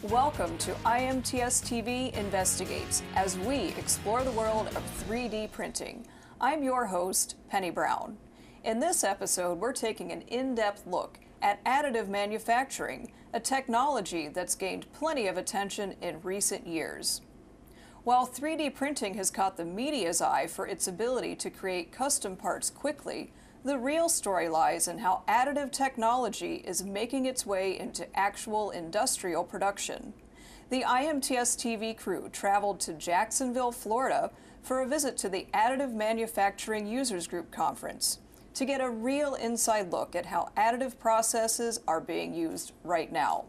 Welcome to IMTSTV Investigates as we explore the world of 3D printing. I'm your host, Penny Brown. In this episode, we're taking an in-depth look at additive manufacturing, a technology that's gained plenty of attention in recent years. While 3D printing has caught the media's eye for its ability to create custom parts quickly, the real story lies in how additive technology is making its way into actual industrial production. The IMTS-TV crew traveled to Jacksonville, Florida for a visit to the Additive Manufacturing Users Group Conference to get a real inside look at how additive processes are being used right now.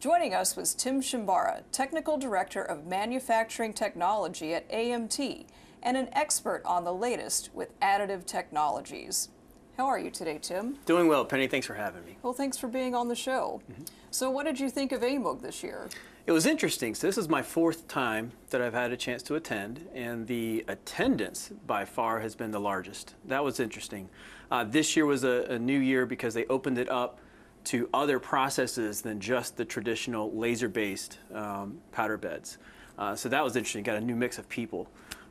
Joining us was Tim Shimbara, Technical Director of Manufacturing Technology at AMT and an expert on the latest with additive technologies. How are you today, Tim? Doing well, Penny. Thanks for having me. Well, thanks for being on the show. So what did you think of AMUG this year? It was interesting. So this is my fourth time that I've had a chance to attend, and the attendance by far has been the largest. That was interesting. This year was a new year because they opened it up to other processes than just the traditional laser-based powder beds. So that was interesting. Got a new mix of people.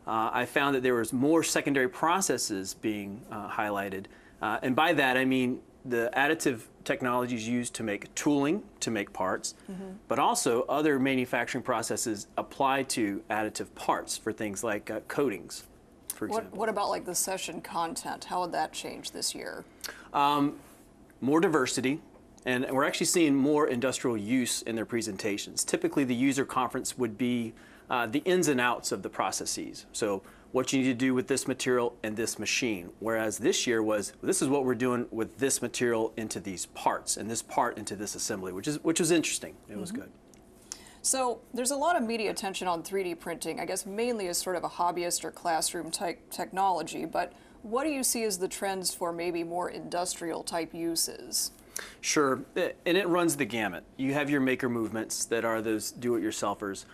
I found that there was more secondary processes being highlighted. And by that, I mean the additive technologies used to make tooling, to make parts, but also other manufacturing processes apply to additive parts for things like coatings, for example. What about like the session content? How would that change this year? More diversity, and we're actually seeing more industrial use in their presentations. Typically, the user conference would be the ins and outs of the processes. So what you need to do with this material and this machine. Whereas this year was, this is what we're doing with this material into these parts and this part into this assembly, which was interesting. It was good. So there's a lot of media attention on 3D printing, I guess mainly as sort of a hobbyist or classroom type technology, but what do you see as the trends for maybe more industrial type uses? Sure, and it runs the gamut. You have your maker movements that are those do-it-yourselfers.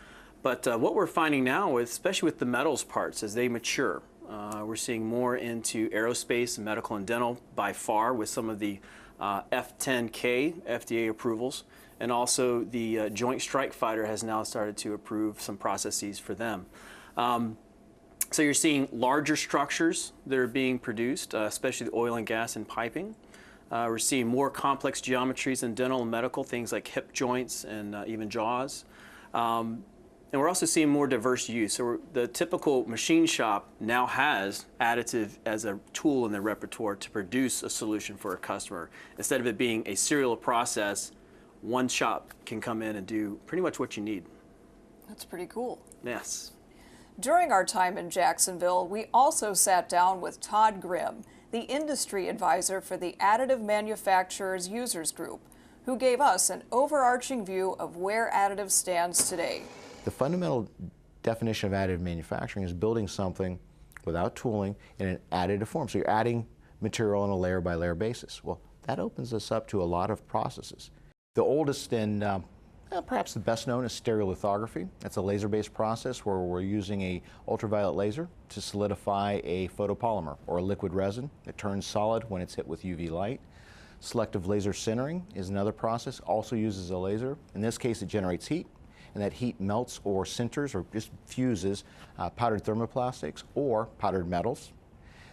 But what we're finding now, especially with the metals parts, as they mature, we're seeing more into aerospace, medical, and dental by far with some of the F-10K FDA approvals. And also the Joint Strike Fighter has now started to approve some processes for them. So you're seeing larger structures that are being produced, especially the oil and gas and piping. We're seeing more complex geometries in dental and medical, things like hip joints and even jaws. And we're also seeing more diverse use. So the typical machine shop now has additive as a tool in their repertoire to produce a solution for a customer. Instead of it being a serial process, one shop can come in and do pretty much what you need. That's pretty cool. Yes. During our time in Jacksonville, we also sat down with Todd Grimm, the industry advisor for the Additive Manufacturers Users Group, who gave us an overarching view of where additive stands today. The fundamental definition of additive manufacturing is building something without tooling in an additive form. So you're adding material on a layer by layer basis. Well, that opens us up to a lot of processes. The oldest and perhaps the best known is stereolithography. That's a laser-based process where we're using a ultraviolet laser to solidify a photopolymer or a liquid resin that turns solid when it's hit with UV light. Selective laser sintering is another process, also uses a laser. In this case, it generates heat, and that heat melts or sinters or just fuses powdered thermoplastics or powdered metals.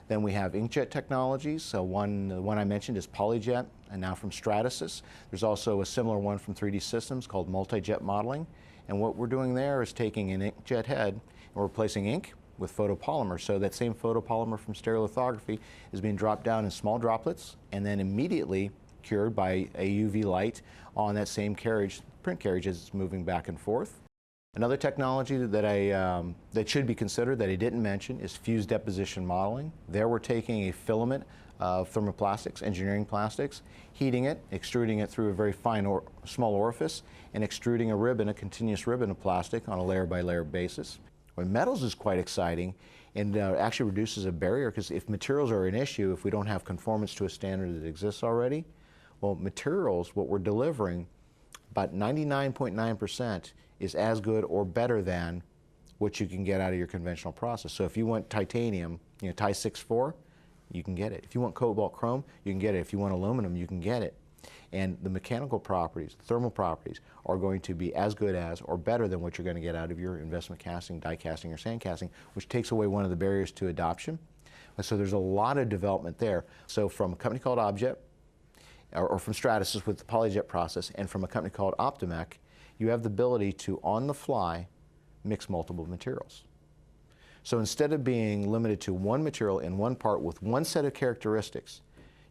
Then we have inkjet technologies. So the one I mentioned is Polyjet, and now from Stratasys. There's also a similar one from 3D Systems called Multijet Modeling. And what we're doing there is taking an inkjet head and we're replacing ink with photopolymer. So that same photopolymer from stereolithography is being dropped down in small droplets and then immediately cured by a UV light on that same carriage, print carriage, as it's moving back and forth. Another technology that that should be considered that I didn't mention is fused deposition modeling. There we're taking a filament of thermoplastics, engineering plastics, heating it, extruding it through a very fine small orifice, and extruding a ribbon, a continuous ribbon of plastic on a layer by layer basis. When metals is quite exciting and actually reduces a barrier, because if materials are an issue, if we don't have conformance to a standard that exists already, well, materials, what we're delivering, about 99.9% is as good or better than what you can get out of your conventional process. So if you want titanium, Ti 6.4, you can get it. If you want cobalt chrome, you can get it. If you want aluminum, you can get it. And the mechanical properties, thermal properties, are going to be as good as or better than what you're going to get out of your investment casting, die casting, or sand casting, which takes away one of the barriers to adoption. And so there's a lot of development there. So from a company called Objet, or from Stratasys with the PolyJet process, and from a company called Optimec, you have the ability to, on the fly, mix multiple materials. So instead of being limited to one material in one part with one set of characteristics,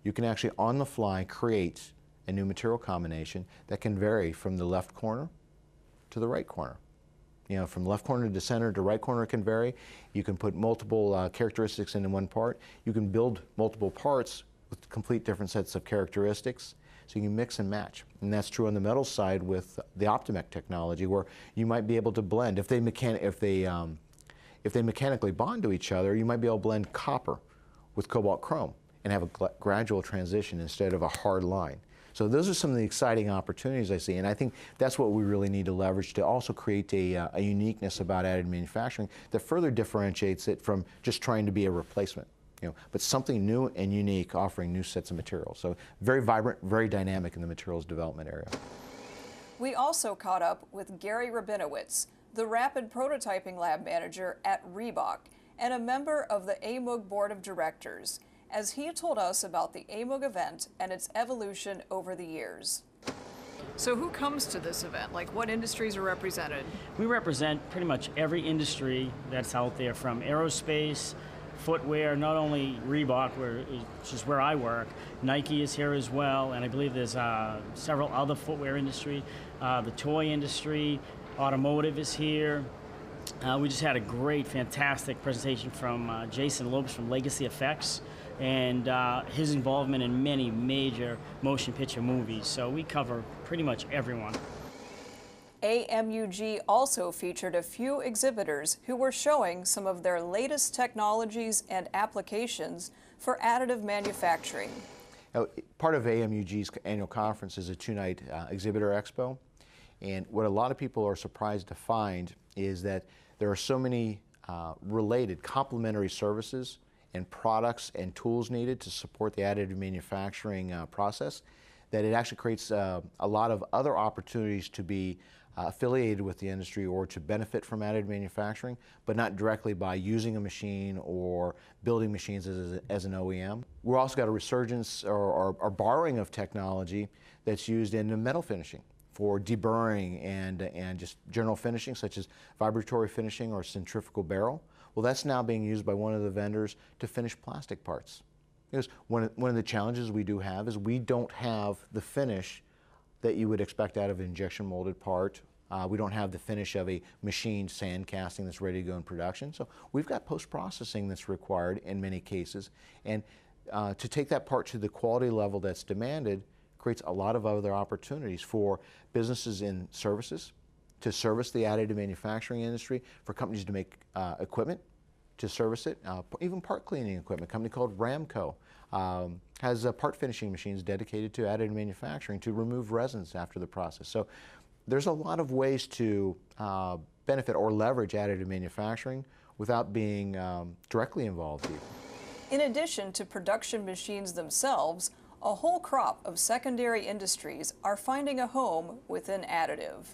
you can actually, on the fly, create a new material combination that can vary from the left corner to the right corner. You know, from left corner to center to right corner it can vary. You can put multiple characteristics into one part. You can build multiple parts with complete different sets of characteristics. So you can mix and match. And that's true on the metal side with the Optimec technology, where you might be able to blend. If they mechanically bond to each other, you might be able to blend copper with cobalt chrome and have a gradual transition instead of a hard line. So those are some of the exciting opportunities I see, and I think that's what we really need to leverage to also create a uniqueness about additive manufacturing that further differentiates it from just trying to be a replacement, you know, but something new and unique, offering new sets of materials. So very vibrant, very dynamic in the materials development area. We also caught up with Gary Rabinowitz, the Rapid Prototyping Lab Manager at Reebok and a member of the AMUG Board of Directors, as he told us about the AMUG event and its evolution over the years. So who comes to this event? Like, what industries are represented? We represent pretty much every industry that's out there, from aerospace, footwear, not only Reebok, which is where I work, Nike is here as well, and I believe there's several other footwear industry, the toy industry, automotive is here. We just had a great, fantastic presentation from Jason Lopes from Legacy Effects, and his involvement in many major motion picture movies. So we cover pretty much everyone. AMUG also featured a few exhibitors who were showing some of their latest technologies and applications for additive manufacturing. Now, part of AMUG's annual conference is a two-night exhibitor expo. And what a lot of people are surprised to find is that there are so many related complementary services and products and tools needed to support the additive manufacturing process that it actually creates a lot of other opportunities to be affiliated with the industry or to benefit from additive manufacturing, but not directly by using a machine or building machines as an OEM. We've also got a resurgence or borrowing of technology that's used in the metal finishing for deburring and just general finishing, such as vibratory finishing or centrifugal barrel. Well, that's now being used by one of the vendors to finish plastic parts. Because one of the challenges we do have is we don't have the finish that you would expect out of an injection molded part. We don't have the finish of a machined sand casting that's ready to go in production. So we've got post-processing that's required in many cases. And to take that part to the quality level that's demanded creates a lot of other opportunities for businesses in services, to service the additive manufacturing industry, for companies to make equipment to service it, even part cleaning equipment. A company called Ramco has part finishing machines dedicated to additive manufacturing to remove resins after the process. So there's a lot of ways to benefit or leverage additive manufacturing without being directly involved even. In addition to production machines themselves, a whole crop of secondary industries are finding a home within additive.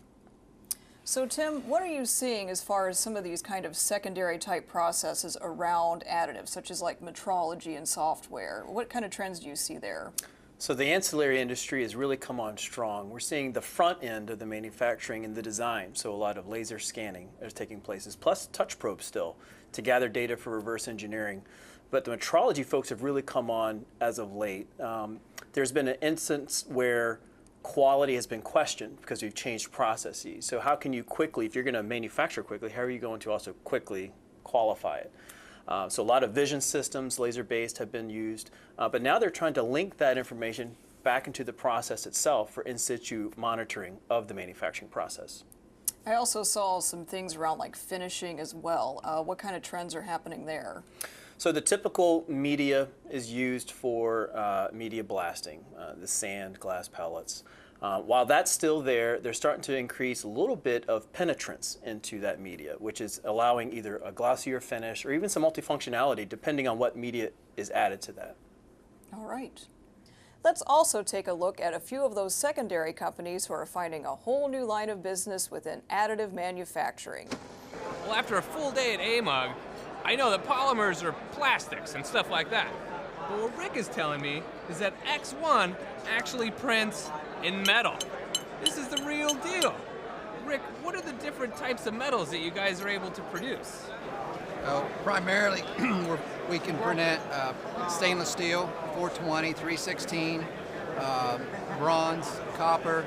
So Tim, what are you seeing as far as some of these kind of secondary type processes around additive, such as like metrology and software? What kind of trends do you see there? So the ancillary industry has really come on strong. We're seeing the front end of the manufacturing and the design, so a lot of laser scanning is taking place, plus touch probes still to gather data for reverse engineering. But the metrology folks have really come on as of late. There's been an instance where quality has been questioned because we've changed processes. So how can you quickly, if you're going to manufacture quickly, how are you going to also quickly qualify it? So a lot of vision systems, laser-based, have been used, but now they're trying to link that information back into the process itself for in situ monitoring of the manufacturing process. I also saw some things around like finishing as well. What kind of trends are happening there? So the typical media is used for media blasting, the sand, glass pellets. While that's still there, they're starting to increase a little bit of penetrance into that media, which is allowing either a glossier finish or even some multifunctionality depending on what media is added to that. All right. Let's also take a look at a few of those secondary companies who are finding a whole new line of business within additive manufacturing. Well, after a full day at AMUG, I know that polymers are plastics and stuff like that. But what Rick is telling me is that X1 actually prints in metal. This is the real deal. Rick, what are the different types of metals that you guys are able to produce? Primarily, we can print stainless steel, 420, 316, bronze, copper.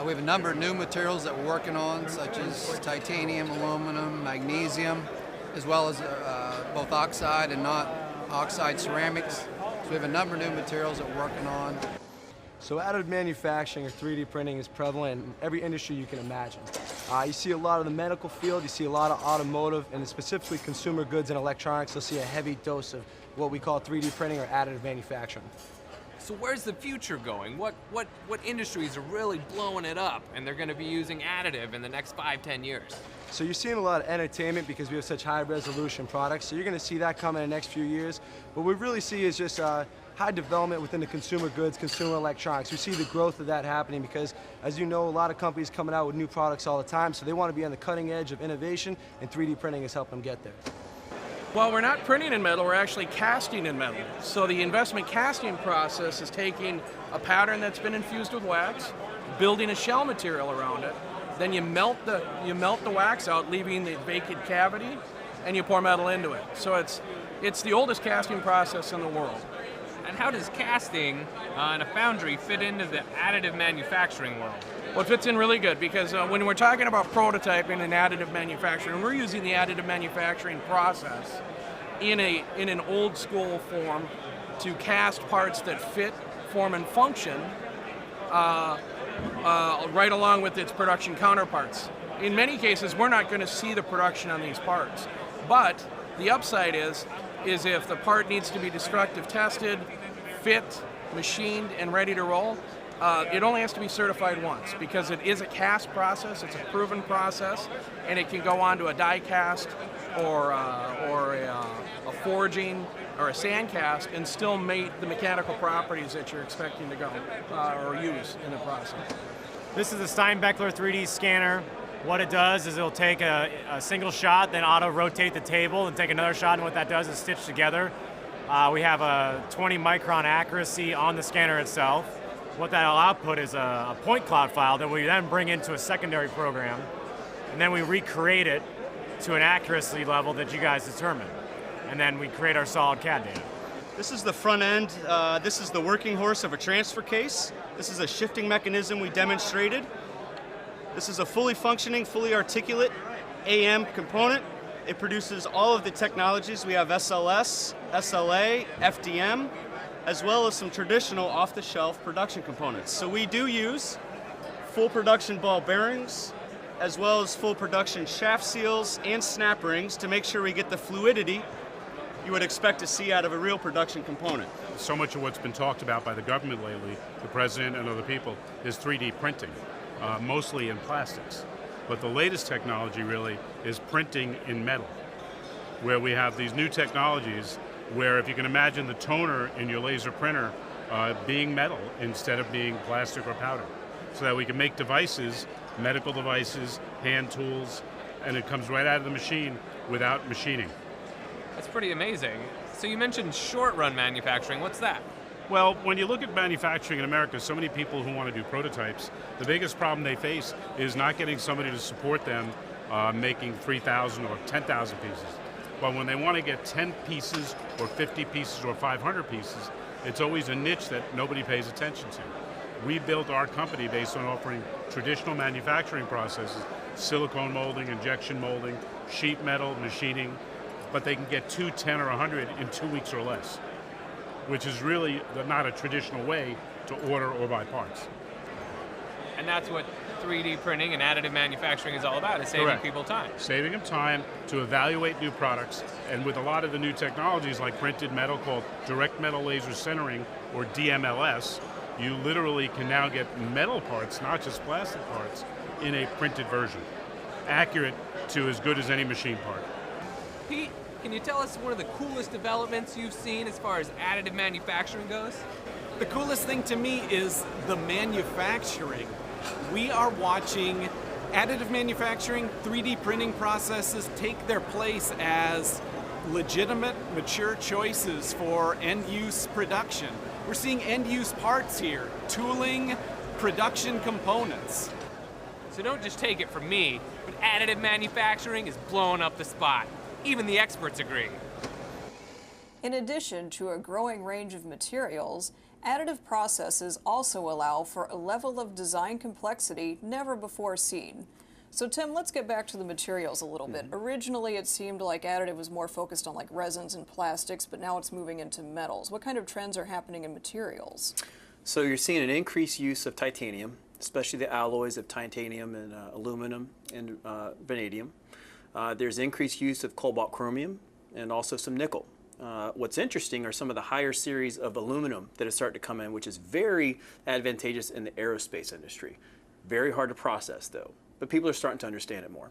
We have a number of new materials that we're working on, such as titanium, aluminum, magnesium, as well as both oxide and not oxide ceramics. So we have a number of new materials that we're working on. So additive manufacturing or 3D printing is prevalent in every industry you can imagine. You see a lot of the medical field, you see a lot of automotive, and specifically consumer goods and electronics, you'll see a heavy dose of what we call 3D printing or additive manufacturing. So where's the future going? What industries are really blowing it up and they're going to be using additive in the next 5-10 years? So you're seeing a lot of entertainment because we have such high resolution products, so you're going to see that come in the next few years. What we really see is just high development within the consumer goods, consumer electronics. We see the growth of that happening because, as you know, a lot of companies coming out with new products all the time, so they want to be on the cutting edge of innovation, and 3D printing has helped them get there. Well, we're not printing in metal, we're actually casting in metal. So the investment casting process is taking a pattern that's been infused with wax, building a shell material around it, then you melt the wax out, leaving the vacant cavity, and you pour metal into it. So it's the oldest casting process in the world. And how does casting in a foundry fit into the additive manufacturing world? Well, it fits in really good because when we're talking about prototyping and additive manufacturing, we're using the additive manufacturing process in an old school form to cast parts that fit, form, and function right along with its production counterparts. In many cases, we're not going to see the production on these parts, but the upside is if the part needs to be destructive tested, fit, machined, and ready to roll, it only has to be certified once because it is a cast process, it's a proven process, and it can go on to a die cast or a forging or a sand cast and still meet the mechanical properties that you're expecting to go or use in the process. This is a Steinbeckler 3D scanner. What it does is it'll take a single shot, then auto-rotate the table, and take another shot, and what that does is stitch together. We have a 20 micron accuracy on the scanner itself. What that'll output is a point cloud file that we then bring into a secondary program, and then we recreate it to an accuracy level that you guys determine. And then we create our solid CAD data. This is the front end. This is the working horse of a transfer case. This is a shifting mechanism we demonstrated. This is a fully functioning, fully articulate AM component. It produces all of the technologies. We have SLS, SLA, FDM, as well as some traditional off-the-shelf production components. So we do use full production ball bearings, as well as full production shaft seals and snap rings to make sure we get the fluidity you would expect to see out of a real production component. So much of what's been talked about by the government lately, the president and other people, is 3D printing. Mostly in plastics. But the latest technology really is printing in metal, where we have these new technologies where if you can imagine the toner in your laser printer being metal instead of being plastic or powder, so that we can make devices, medical devices, hand tools, and it comes right out of the machine without machining. That's pretty amazing. So you mentioned short-run manufacturing. What's that? Well, when you look at manufacturing in America, so many people who want to do prototypes, the biggest problem they face is not getting somebody to support them making 3,000 or 10,000 pieces. But when they want to get 10 pieces or 50 pieces or 500 pieces, it's always a niche that nobody pays attention to. We built our company based on offering traditional manufacturing processes, silicone molding, injection molding, sheet metal, machining, but they can get 2, 10, or 100 in 2 weeks or less, which is really not a traditional way to order or buy parts. And that's what 3D printing and additive manufacturing is all about, is saving Correct. people time. Saving them time to evaluate new products, and with a lot of the new technologies like printed metal called direct metal laser sintering, or DMLS, you literally can now get metal parts, not just plastic parts, in a printed version. Accurate to as good as any machine part. Pete, can you tell us one of the coolest developments you've seen as far as additive manufacturing goes? The coolest thing to me is the manufacturing. We are watching additive manufacturing, 3D printing processes take their place as legitimate, mature choices for end-use production. We're seeing end-use parts here, tooling, production components. So don't just take it from me, but additive manufacturing is blowing up the spot. Even the experts agree. In addition to a growing range of materials, additive processes also allow for a level of design complexity never before seen. So Tim, let's get back to the materials a little bit. Originally it seemed like additive was more focused on like resins and plastics, but now it's moving into metals. What kind of trends are happening in materials? So you're seeing an increased use of titanium, especially the alloys of titanium and aluminum and vanadium. There's increased use of cobalt chromium and also some nickel. What's interesting are some of the higher series of aluminum that have started to come in, which is very advantageous in the aerospace industry. Very hard to process though, but people are starting to understand it more.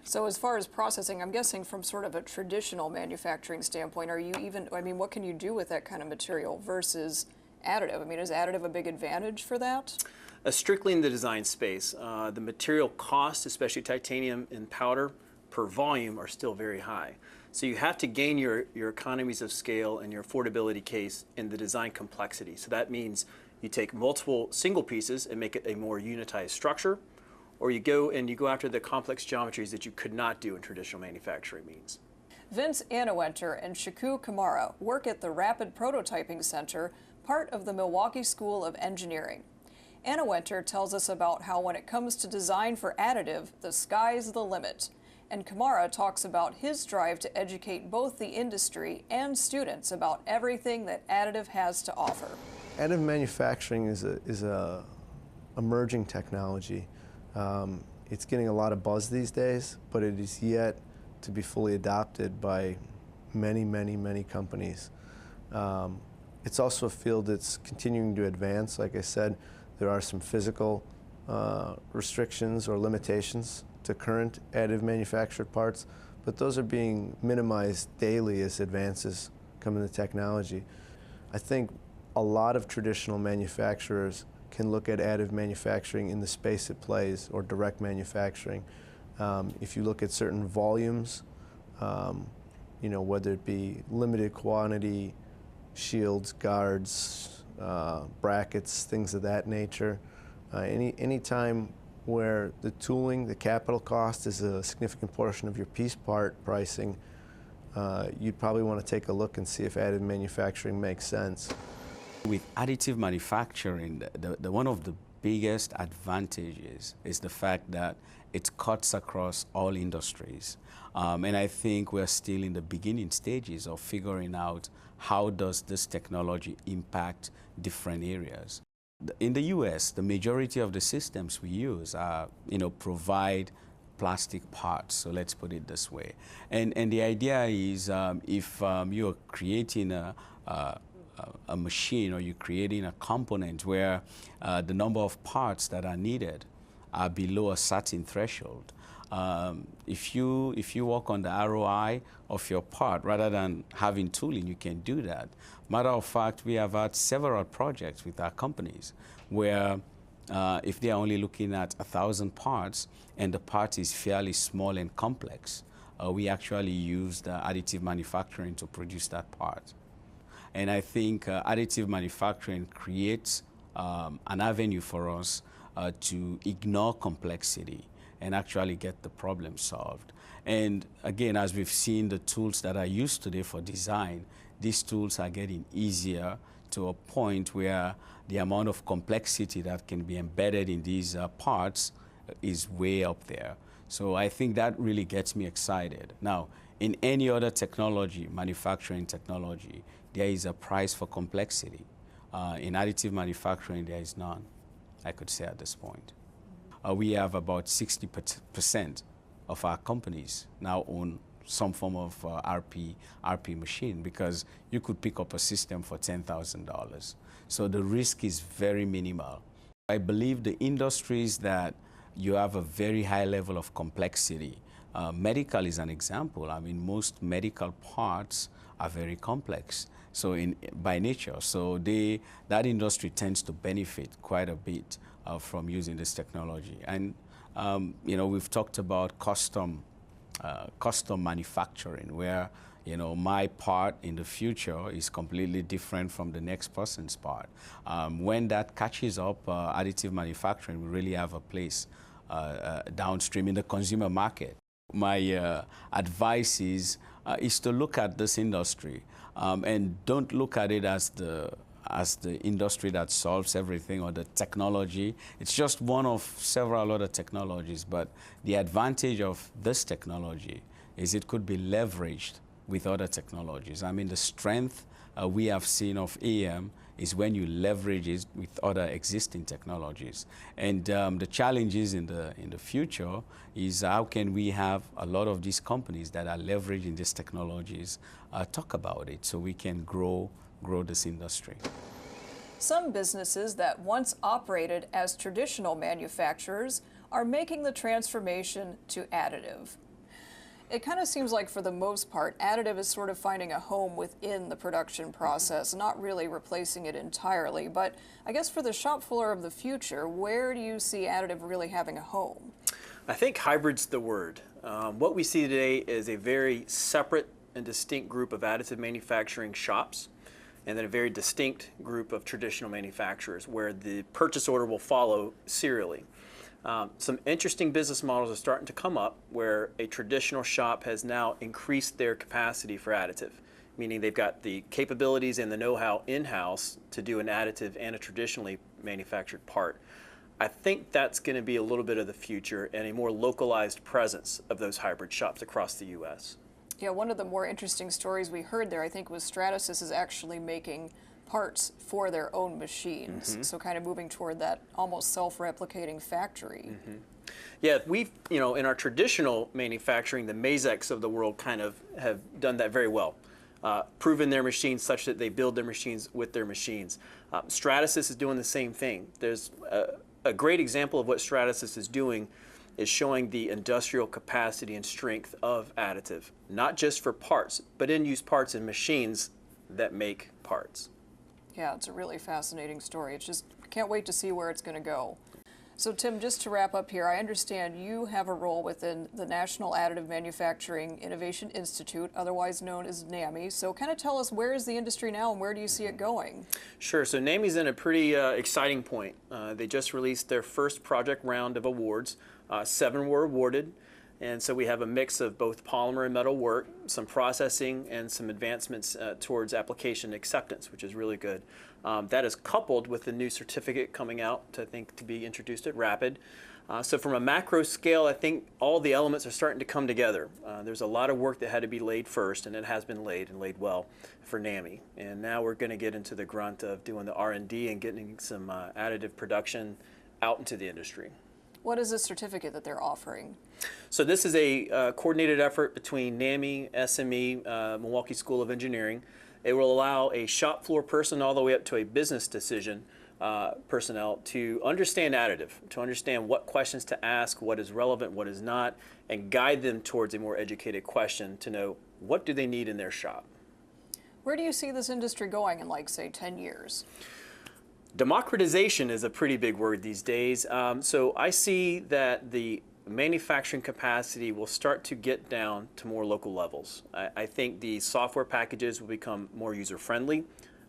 So as far as processing, I'm guessing from sort of a traditional manufacturing standpoint, are you even, I mean, what can you do with that kind of material versus additive? I mean, is additive a big advantage for that? Strictly in the design space, the material cost, especially titanium and powder, per volume are still very high. So you have to gain your economies of scale and your affordability case in the design complexity. So that means you take multiple single pieces and make it a more unitized structure, or you go after the complex geometries that you could not do in traditional manufacturing means. Vince Anawenter and Shaku Kamara work at the Rapid Prototyping Center, part of the Milwaukee School of Engineering. Anawenter tells us about how when it comes to design for additive, the sky's the limit. And Kamara talks about his drive to educate both the industry and students about everything that additive has to offer. Additive manufacturing is a emerging technology. It's getting a lot of buzz these days, but it is yet to be fully adopted by many, many, many companies. It's also a field that's continuing to advance. Like I said, there are some physical restrictions or limitations to current additive manufactured parts, but those are being minimized daily as advances come in the technology. I think a lot of traditional manufacturers can look at additive manufacturing in the space it plays, or direct manufacturing. If you look at certain volumes, you know, whether it be limited quantity, shields, guards, brackets, things of that nature, any time where the tooling, the capital cost is a significant portion of your piece part pricing, you'd probably want to take a look and see if additive manufacturing makes sense. With additive manufacturing, one of the biggest advantages is the fact that it cuts across all industries. And I think we're still in the beginning stages of figuring out how does this technology impact different areas. In the US, the majority of the systems we use are, provide plastic parts, so let's put it this way. And the idea is if you're creating a machine, or you're creating a component where the number of parts that are needed are below a certain threshold, if you work on the ROI of your part rather than having tooling, you can do that. Matter of fact, we have had several projects with our companies where if they are only looking at 1,000 parts and the part is fairly small and complex, we actually use the additive manufacturing to produce that part. And I think additive manufacturing creates an avenue for us to ignore complexity and actually get the problem solved. And again, as we've seen the tools that are used today for design, these tools are getting easier to a point where the amount of complexity that can be embedded in these parts is way up there. So I think that really gets me excited. Now, in any other technology, manufacturing technology, there is a price for complexity. In additive manufacturing, there is none, I could say at this point. We have about 60% of our companies now own some form of RP machine, because you could pick up a system for $10,000. So the risk is very minimal. I believe the industries that you have a very high level of complexity, Medical is an example. I mean, most medical parts are very complex, so by nature. So that industry tends to benefit quite a bit from using this technology. And we've talked about custom manufacturing, where my part in the future is completely different from the next person's part. When that catches up, additive manufacturing will really have a place downstream in the consumer market. My advice is to look at this industry and don't look at it as the industry that solves everything or the technology. It's just one of several other technologies, but the advantage of this technology is it could be leveraged with other technologies. I mean, the strength we have seen of AM is when you leverage it with other existing technologies. And the challenges in the future is how can we have a lot of these companies that are leveraging these technologies talk about it so we can grow this industry. Some businesses that once operated as traditional manufacturers are making the transformation to additive. It kind of seems like, for the most part, additive is sort of finding a home within the production process, not really replacing it entirely. But I guess for the shop floor of the future, where do you see additive really having a home? I think hybrid's the word. What we see today is a very separate and distinct group of additive manufacturing shops, and then a very distinct group of traditional manufacturers where the purchase order will follow serially. Some interesting business models are starting to come up where a traditional shop has now increased their capacity for additive, meaning they've got the capabilities and the know-how in-house to do an additive and a traditionally manufactured part. I think that's going to be a little bit of the future and a more localized presence of those hybrid shops across the U.S. Yeah, one of the more interesting stories we heard there, I think, was Stratasys is actually making parts for their own machines. So kind of moving toward that almost self-replicating factory. Yeah, we've, in our traditional manufacturing, the Mazeks of the world kind of have done that very well. Proven their machines such that they build their machines with their machines. Stratasys is doing the same thing. There's a great example of what Stratasys is doing is showing the industrial capacity and strength of additive, not just for parts, but in-use parts in machines that make parts. Yeah, it's a really fascinating story. It's just, can't wait to see where it's going to go. So Tim, just to wrap up here, I understand you have a role within the National Additive Manufacturing Innovation Institute, otherwise known as NAMI. So kind of tell us, where is the industry now and where do you see it going? Sure, so NAMI's in a pretty exciting point. They just released their first project round of awards. 7 were awarded. And so we have a mix of both polymer and metal work, some processing, and some advancements towards application acceptance, which is really good. That is coupled with the new certificate coming out, I think, to be introduced at Rapid. So from a macro scale, I think all the elements are starting to come together. There's a lot of work that had to be laid first, and it has been laid and laid well for NAMI. And now we're going to get into the grunt of doing the R&D and getting some additive production out into the industry. What is this certificate that they're offering? So this is a coordinated effort between NAMI, SME, Milwaukee School of Engineering. It will allow a shop floor person all the way up to a business decision personnel to understand additive, to understand what questions to ask, what is relevant, what is not, and guide them towards a more educated question to know what do they need in their shop. Where do you see this industry going in, like, say, 10 years? Democratization is a pretty big word these days. So I see that the manufacturing capacity will start to get down to more local levels. I think the software packages will become more user-friendly,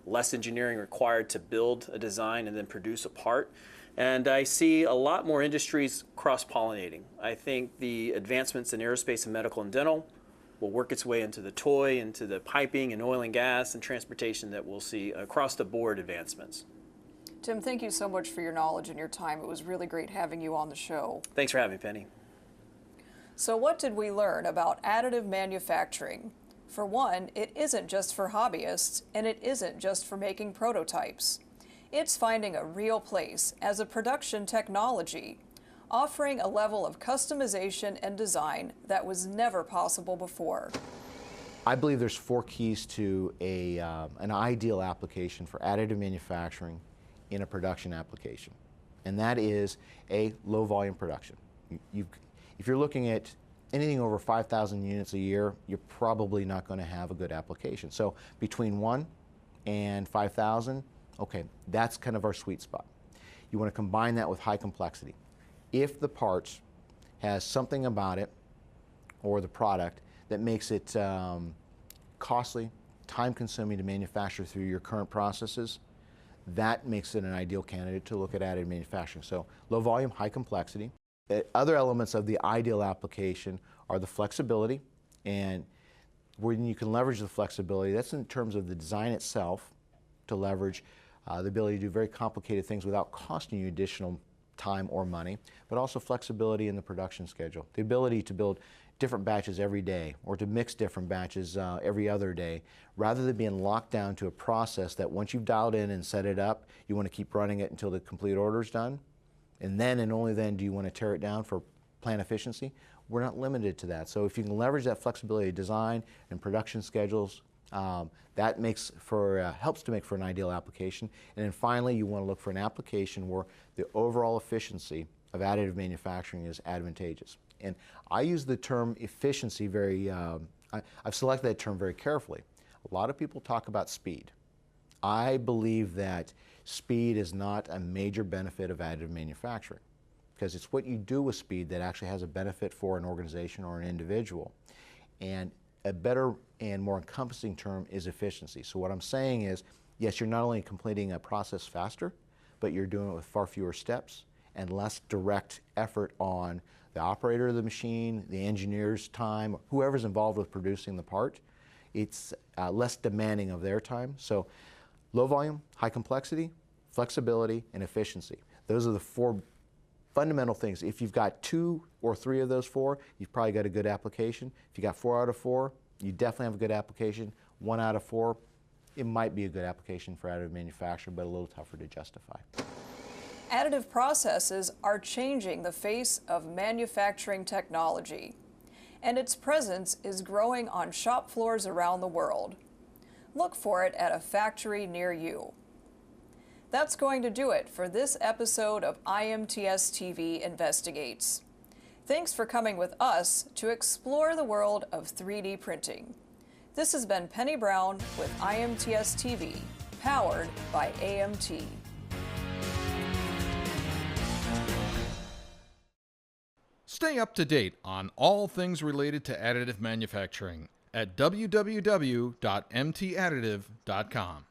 less engineering required to build a design and then produce a part. And I see a lot more industries cross-pollinating. I think the advancements in aerospace and medical and dental will work its way into the toy, into the piping and oil and gas and transportation that we'll see across-the-board advancements. Tim, thank you so much for your knowledge and your time. It was really great having you on the show. Thanks for having me, Penny. So what did we learn about additive manufacturing? For one, it isn't just for hobbyists, and it isn't just for making prototypes. It's finding a real place as a production technology, offering a level of customization and design that was never possible before. I believe there's 4 keys to an ideal application for additive manufacturing in a production application, and that is a low volume production. If you're looking at anything over 5,000 units a year, you're probably not going to have a good application. So between 1 and 5,000, okay, that's kind of our sweet spot. You want to combine that with high complexity. If the parts has something about it or the product that makes it costly, time-consuming to manufacture through your current processes, that makes it an ideal candidate to look at additive manufacturing. So low volume, high complexity. Other elements of the ideal application are the flexibility, and when you can leverage the flexibility, that's in terms of the design itself, to leverage the ability to do very complicated things without costing you additional time or money, but also flexibility in the production schedule. The ability to build different batches every day or to mix different batches every other day, rather than being locked down to a process that once you've dialed in and set it up, you want to keep running it until the complete order is done. And then and only then do you want to tear it down for plant efficiency. We're not limited to that. So if you can leverage that flexibility of design and production schedules, that makes for, helps to make for an ideal application. And then finally, you want to look for an application where the overall efficiency of additive manufacturing is advantageous. And I use the term efficiency very, I've selected that term very carefully. A lot of people talk about speed. I believe that speed is not a major benefit of additive manufacturing, because it's what you do with speed that actually has a benefit for an organization or an individual. And a better and more encompassing term is efficiency. So what I'm saying is, yes, you're not only completing a process faster, but you're doing it with far fewer steps and less direct effort on the operator of the machine, the engineer's time, whoever's involved with producing the part. It's less demanding of their time. So low volume, high complexity, flexibility, and efficiency. Those are the 4 fundamental things. If you've got 2 or 3 of those 4, you've probably got a good application. If you got 4 out of 4, you definitely have a good application. 1 out of 4, it might be a good application for additive manufacturing, but a little tougher to justify. Additive processes are changing the face of manufacturing technology, and its presence is growing on shop floors around the world. Look for it at a factory near you. That's going to do it for this episode of IMTSTV Investigates. Thanks for coming with us to explore the world of 3D printing. This has been Penny Brown with IMTSTV, powered by AMT. Stay up to date on all things related to additive manufacturing at www.mtadditive.com.